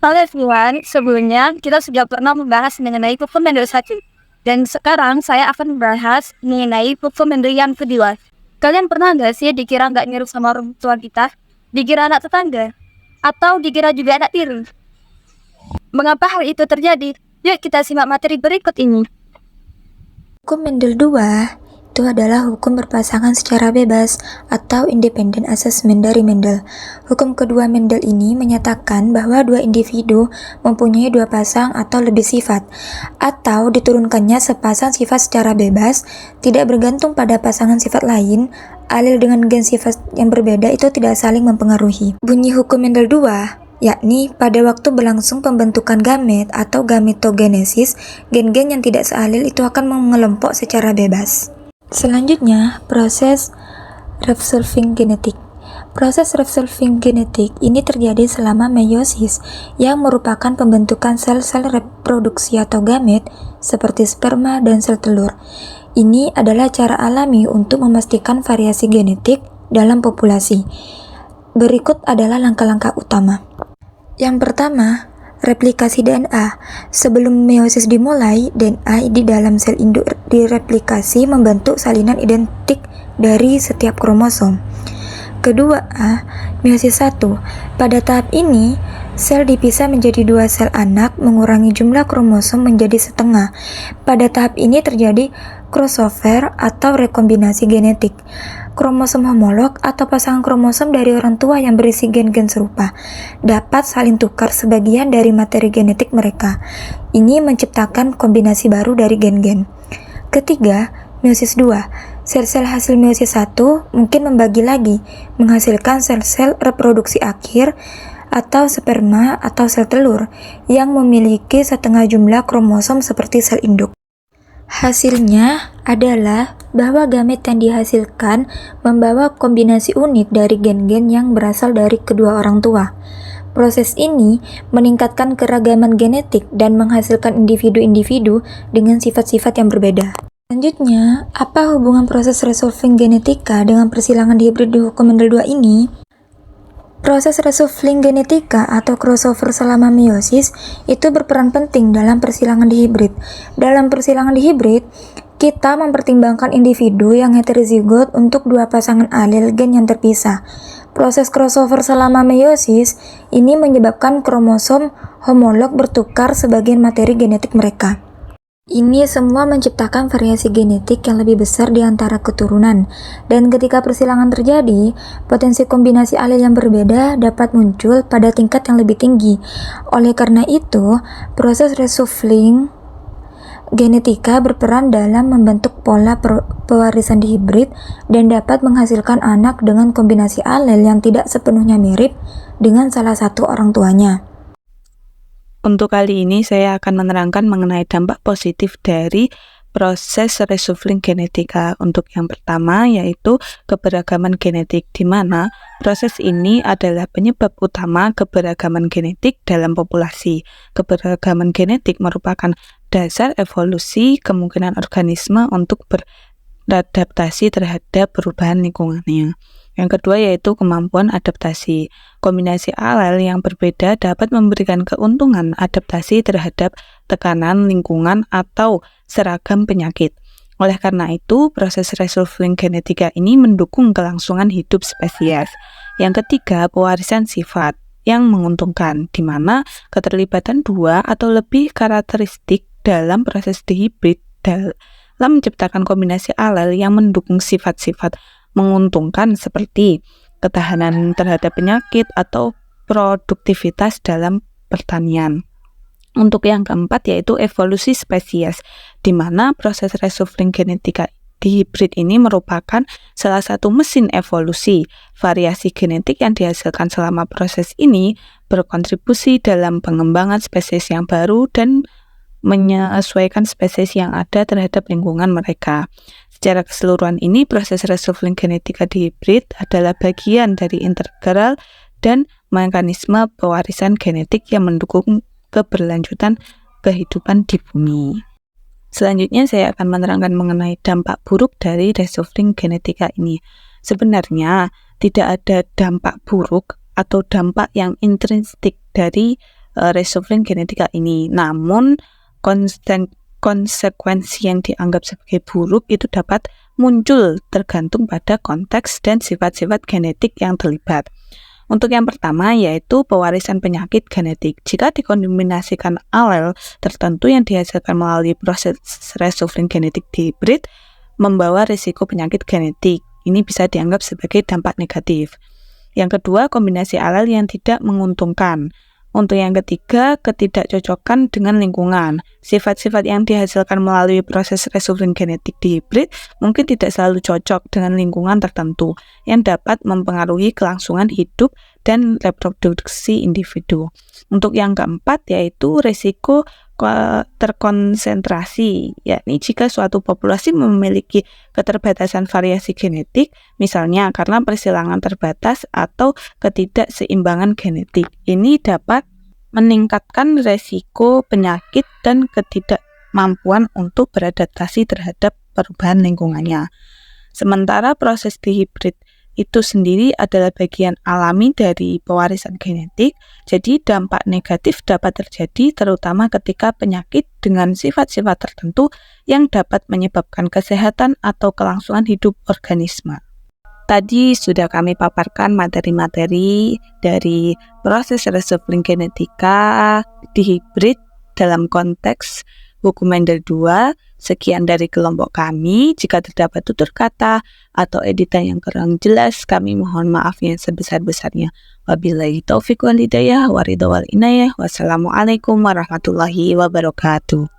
Halo everyone, sebelumnya kita sudah pernah membahas mengenai hukum Mendel 1. Dan sekarang saya akan membahas mengenai hukum Mendel yang kedua. Kalian pernah nggak sih dikira nggak mirip sama orang tua kita? Dikira anak tetangga? Atau dikira juga anak tiri? Mengapa hal itu terjadi? Yuk kita simak materi berikut ini. Hukum Mendel 2 itu adalah hukum berpasangan secara bebas atau independent assessment dari Mendel. Hukum kedua Mendel ini menyatakan bahwa dua individu mempunyai dua pasang atau lebih sifat, atau diturunkannya sepasang sifat secara bebas, tidak bergantung pada pasangan sifat lain. Alel dengan gen sifat yang berbeda itu tidak saling mempengaruhi. Bunyi hukum Mendel 2 yakni pada waktu berlangsung pembentukan gamet atau gametogenesis, gen-gen yang tidak sealel itu akan mengelompok secara bebas. Selanjutnya, proses resolving genetik. Proses resolving genetik ini terjadi selama meiosis, yang merupakan pembentukan sel-sel reproduksi atau gamet seperti sperma dan sel telur. Ini adalah cara alami untuk memastikan variasi genetik dalam populasi. Berikut adalah langkah-langkah utama. Yang pertama, replikasi DNA. Sebelum meiosis dimulai, DNA di dalam sel induk direplikasi membentuk salinan identik dari setiap kromosom. Kedua, meiosis 1. Pada tahap ini, sel dipisah menjadi dua sel anak, mengurangi jumlah kromosom menjadi setengah. Pada tahap ini terjadi crossover atau rekombinasi genetik. Kromosom homolog atau pasangan kromosom dari orang tua yang berisi gen-gen serupa dapat saling tukar sebagian dari materi genetik mereka. Ini menciptakan kombinasi baru dari gen-gen. Ketiga, meiosis 2. Sel-sel hasil meiosis 1 mungkin membagi lagi, menghasilkan sel-sel reproduksi akhir atau sperma atau sel telur yang memiliki setengah jumlah kromosom seperti sel induk. Hasilnya adalah bahwa gamet yang dihasilkan membawa kombinasi unik dari gen-gen yang berasal dari kedua orang tua. Proses ini meningkatkan keragaman genetik dan menghasilkan individu-individu dengan sifat-sifat yang berbeda. Selanjutnya, apa hubungan proses resolving genetika dengan persilangan dihibrid di hukum Mendel 2 ini? Proses resolving genetika atau crossover selama meiosis itu berperan penting dalam persilangan dihibrid. Dalam persilangan dihibrid, kita mempertimbangkan individu yang heterozigot untuk dua pasangan alel gen yang terpisah. Proses crossover selama meiosis ini menyebabkan kromosom homolog bertukar sebagian materi genetik mereka. Ini semua menciptakan variasi genetik yang lebih besar di antara keturunan, dan ketika persilangan terjadi, potensi kombinasi alel yang berbeda dapat muncul pada tingkat yang lebih tinggi. Oleh karena itu, proses reshuffling genetika berperan dalam membentuk pola pewarisan dihibrid dan dapat menghasilkan anak dengan kombinasi alel yang tidak sepenuhnya mirip dengan salah satu orang tuanya. Untuk kali ini saya akan menerangkan mengenai dampak positif dari proses reshuffling genetika. Untuk yang pertama yaitu keberagaman genetik, di mana proses ini adalah penyebab utama keberagaman genetik dalam populasi. Keberagaman genetik merupakan dasar evolusi kemungkinan organisme untuk beradaptasi terhadap perubahan lingkungannya. Yang kedua yaitu kemampuan adaptasi. Kombinasi alel yang berbeda dapat memberikan keuntungan adaptasi terhadap tekanan lingkungan atau seragam penyakit. Oleh karena itu, proses reshuffling genetika ini mendukung kelangsungan hidup spesies. Yang ketiga, pewarisan sifat yang menguntungkan, di mana keterlibatan dua atau lebih karakteristik dalam proses dihibrid dalam menciptakan kombinasi alel yang mendukung sifat-sifat menguntungkan seperti ketahanan terhadap penyakit atau produktivitas dalam pertanian. Untuk yang keempat yaitu evolusi spesies, di mana proses reshuffling genetika dihibrid ini merupakan salah satu mesin evolusi. Variasi genetik yang dihasilkan selama proses ini berkontribusi dalam pengembangan spesies yang baru dan menyesuaikan spesies yang ada terhadap lingkungan mereka. Secara keseluruhan ini, proses reshuffling genetika dihibrid adalah bagian dari integral dan mekanisme pewarisan genetik yang mendukung keberlanjutan kehidupan di bumi. Selanjutnya saya akan menerangkan mengenai dampak buruk dari reshuffling genetika ini. Sebenarnya tidak ada dampak buruk atau dampak yang intrinsik dari reshuffling genetika ini. Namun konsekuensi yang dianggap sebagai buruk itu dapat muncul tergantung pada konteks dan sifat-sifat genetik yang terlibat. Untuk yang pertama yaitu pewarisan penyakit genetik. Jika dikombinasikan alel tertentu yang dihasilkan melalui proses reshuffling genetik di hibrid, membawa risiko penyakit genetik. Ini bisa dianggap sebagai dampak negatif. Yang kedua, kombinasi alel yang tidak menguntungkan. Untuk yang ketiga, ketidakcocokan dengan lingkungan. Sifat-sifat yang dihasilkan melalui proses reshuffling genetik di hibrid mungkin tidak selalu cocok dengan lingkungan tertentu yang dapat mempengaruhi kelangsungan hidup dan reproduksi individu. Untuk yang keempat yaitu risiko terkonsentrasi, yakni jika suatu populasi memiliki keterbatasan variasi genetik, misalnya karena persilangan terbatas atau ketidakseimbangan genetik. Ini dapat meningkatkan risiko penyakit dan ketidakmampuan untuk beradaptasi terhadap perubahan lingkungannya. Sementara proses dihibrid itu sendiri adalah bagian alami dari pewarisan genetik, jadi dampak negatif dapat terjadi terutama ketika penyakit dengan sifat-sifat tertentu yang dapat menyebabkan kesehatan atau kelangsungan hidup organisme. Tadi sudah kami paparkan materi-materi dari proses reshuffling genetika di hibrid dalam konteks hukum Mendel 2. Sekian dari kelompok kami. Jika terdapat tutur kata atau editan yang kurang jelas, kami mohon maaf yang sebesar-besarnya. Wabillahi taufiq wal hidayah, waridha wal inayah. Wassalamualaikum warahmatullahi wabarakatuh.